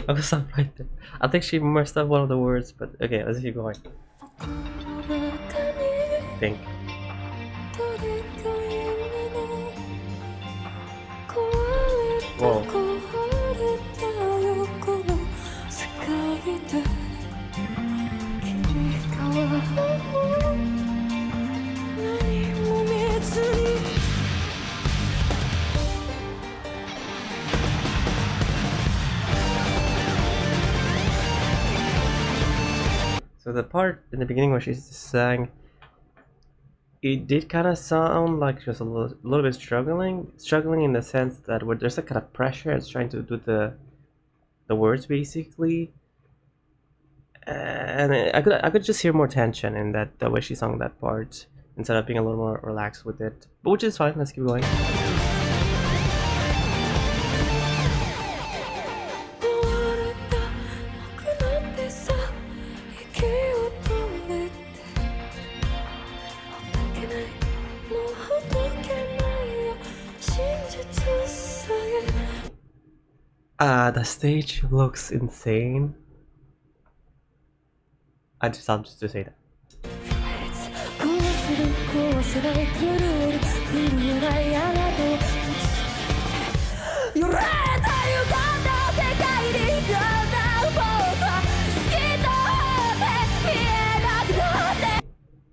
I was stop right there. I think she messed up one of the words, but okay, let's keep going. Think. Whoa. So the part in the beginning where she sang, it did kind of sound like she was a little bit struggling in the sense that where there's a kind of pressure. It's trying to do the words basically, and I could just hear more tension in that the way she sung that part instead of being a little more relaxed with it. But which is fine. Let's keep going. The stage looks insane. I just have to say that.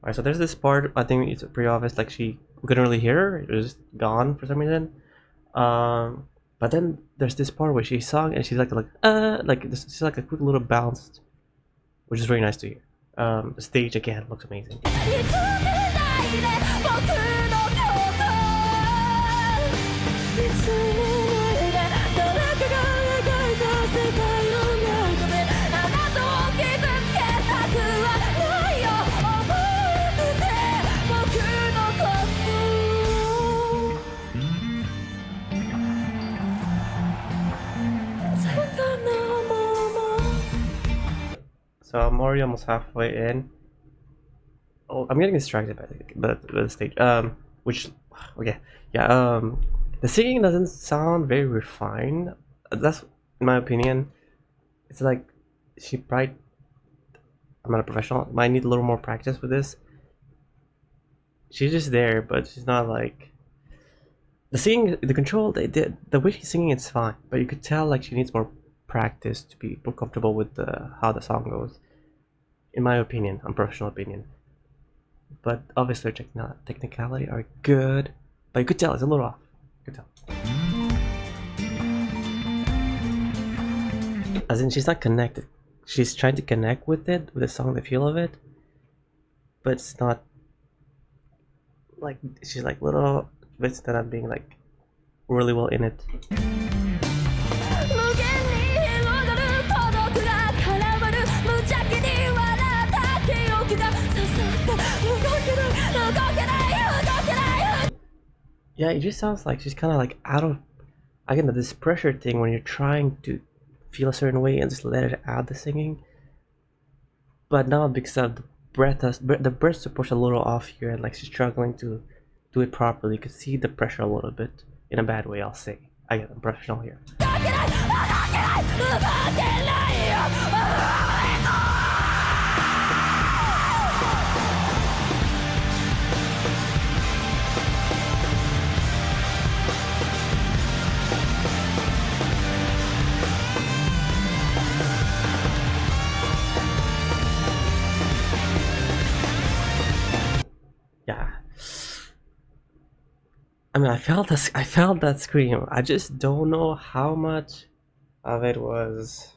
Alright, so there's this part, I think it's pretty obvious, like we couldn't really hear her, it was just gone for some reason. But then there's this part where she sung and she's like she's like a quick little bounce, which is really nice to hear. The stage again looks amazing. So I'm already almost halfway in. Oh, I'm getting distracted by the stage. Which, okay, yeah. The singing doesn't sound very refined. That's in my opinion. It's like she probably. I'm not a professional. Might need a little more practice with this. She's just there, but she's not like. The singing, the control, the way she's singing, it's fine, but you could tell like she needs more practice to be more comfortable with how the song goes. In my opinion, unprofessional opinion. But obviously, technicality are good, but you could tell it's a little off. You could tell. As in, she's not connected. She's trying to connect with it, with the song, the feel of it, but it's not like she's like little bits that are being like really well in it. Yeah, it just sounds like she's kind of like out of, again, this pressure thing when you're trying to feel a certain way and just let it out the singing. But now because of the breath support's a little off here, and like she's struggling to do it properly. You could see the pressure a little bit in a bad way. I'll say. Again, I'm professional here. Yeah. I mean, I felt that scream. I just don't know how much of it was.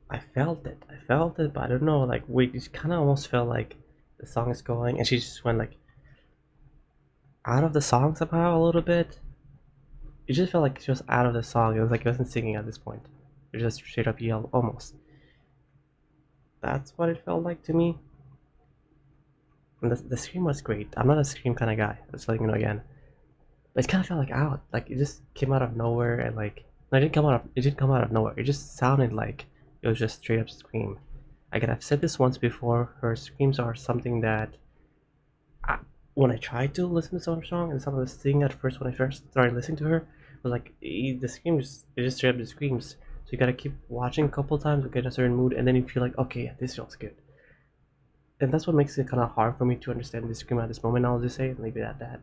I felt it, but I don't know. Like, wait, it kind of almost felt like the song is going, and she just went like out of the song somehow a little bit. It just felt like she was out of the song. It was like she wasn't singing at this point. It just straight up yelled almost. That's what it felt like to me. And the scream was great. I'm not a scream kind of guy. Just letting you know again. But it kind of felt like out. Like it just came out of nowhere, and like no, it didn't come out of nowhere. It just sounded like it was just straight up scream. Again, I've said this once before. Her screams are something that when I tried to listen to some song and some of the sing at first when I first started listening to her, it was like the screams, it just straight up the screams. So you gotta keep watching a couple times to get a certain mood, and then you feel like, okay, yeah, this feels good. And that's what makes it kind of hard for me to understand the scream at this moment. I'll just say maybe that.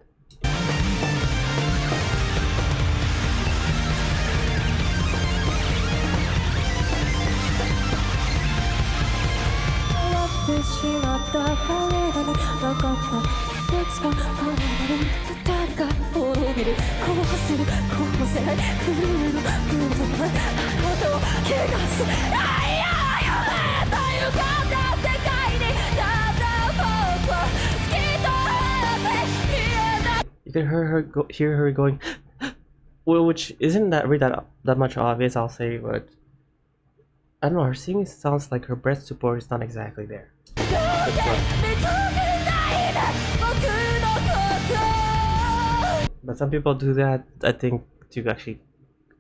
You can hear her going, well, which isn't that really that much obvious, I'll say, but I don't know. Her singing sounds like her breath support is not exactly there. But some people do that, I think, to actually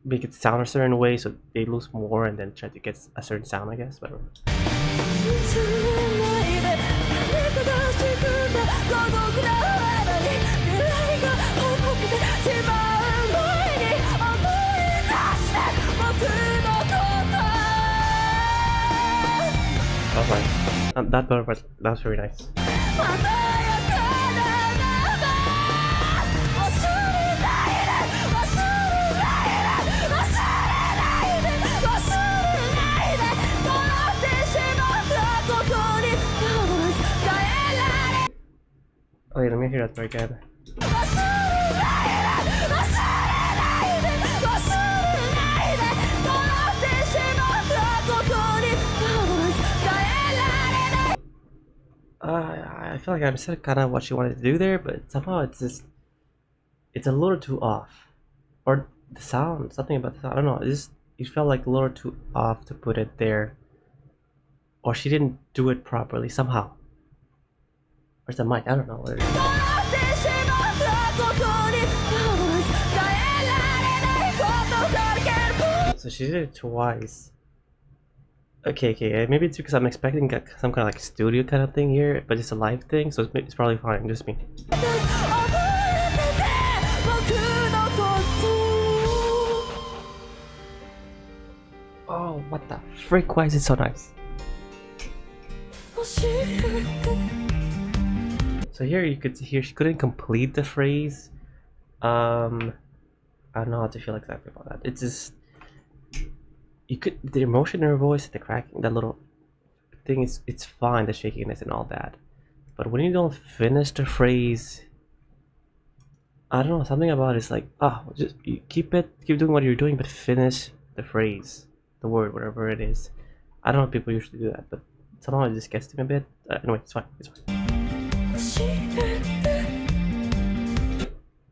make it sound a certain way, so they lose more and then try to get a certain sound, I guess. But that's fine. That part was very nice. Okay, let me hear that part again. I feel like I said kind of what she wanted to do there, but somehow it's a little too off, or the sound, something about the sound. I don't know. It felt like a little too off to put it there, or she didn't do it properly somehow. Where's the mic? I don't know what it is. So she did it twice. Okay, maybe it's because I'm expecting some kind of like studio kind of thing here, but it's a live thing, so it's probably fine, just me. Oh, what the frick, why is it so nice? So here you could hear she couldn't complete the phrase. I don't know how to feel exactly about that. It's just, you could, the emotion in her voice, the cracking, that little thing is, it's fine, the shakiness and all that, but when you don't finish the phrase, I don't know, something about it's like, just you keep doing what you're doing, but finish the phrase, the word, whatever it is. I don't know if people usually do that, but somehow it just gets to me a bit. Anyway, it's fine.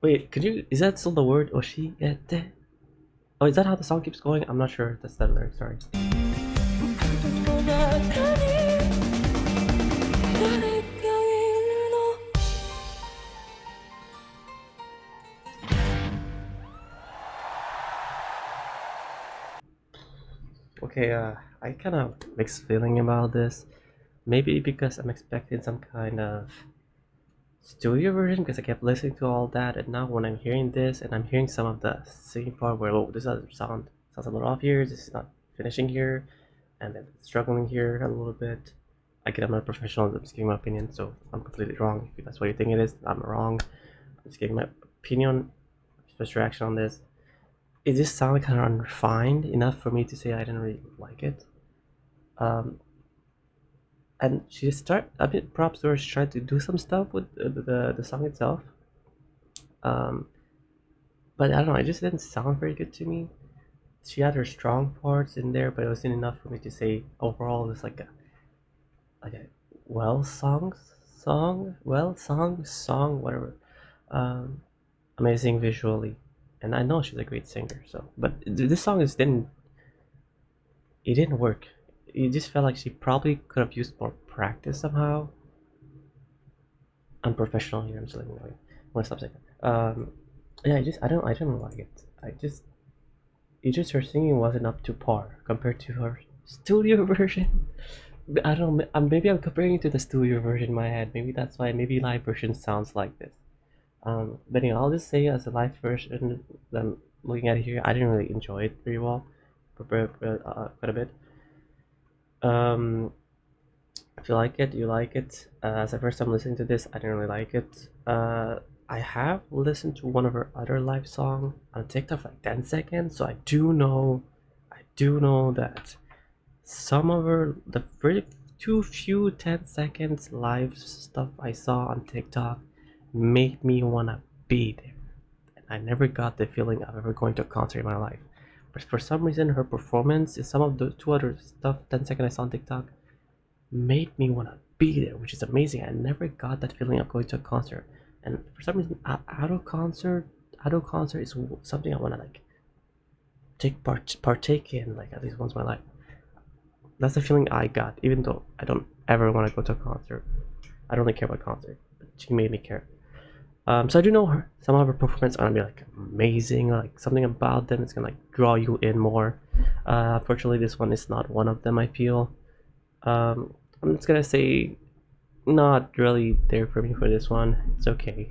Wait, could you, is that still the word Oshiete? Oh, is that how the song keeps going? I'm not sure. That's the lyric, sorry. Okay, I kind of mixed feeling about this. Maybe because I'm expecting some kind of studio version because I kept listening to all that, and now when I'm hearing this and I'm hearing some of the singing part where, oh, this other sounds a little off here, this is not finishing here, and then struggling here a little bit. Again, I'm not a professional, I'm just giving my opinion, so I'm completely wrong. If that's what you think it is, I'm wrong. I'm just giving my opinion, first reaction on this. It just sounded kind of unrefined enough for me to say I didn't really like it. And she just I mean, props to her, she tried to do some stuff with the song itself. But I don't know, it just didn't sound very good to me. She had her strong parts in there, but it wasn't enough for me to say overall it was like a well song, whatever. Amazing visually, and I know she's a great singer. So, but this song didn't work. It just felt like she probably could have used more practice somehow. Unprofessional here. I'm just letting you know. I want to stop saying. Yeah, I don't like it. It just her singing wasn't up to par compared to her studio version. I don't know. Maybe I'm comparing it to the studio version in my head. Maybe that's why. Maybe live version sounds like this. But anyway, I'll just say as a live version that I'm looking at here, I didn't really enjoy it very well, quite a bit. Um, if you like it, you like it. As the first time listening to this, I didn't really like it. I have listened to one of her other live song on TikTok for like 10 seconds, so I do know that some of her the very too few 10 seconds live stuff I saw on TikTok made me wanna be there. And I never got the feeling of ever going to a concert in my life. But for some reason her performance in some of the two other stuff 10 seconds I saw on TikTok made me wanna be there, which is amazing. I never got that feeling of going to a concert. And for some reason adult concert is something I wanna like partake in like at least once in my life. That's the feeling I got, even though I don't ever want to go to a concert. I don't really care about concert, but she made me care. So I do know her. Some of her performance are gonna be like amazing, or like something about them is gonna like draw you in more. Unfortunately, this one is not one of them. I feel. I'm just gonna say, not really there for me for this one. It's okay.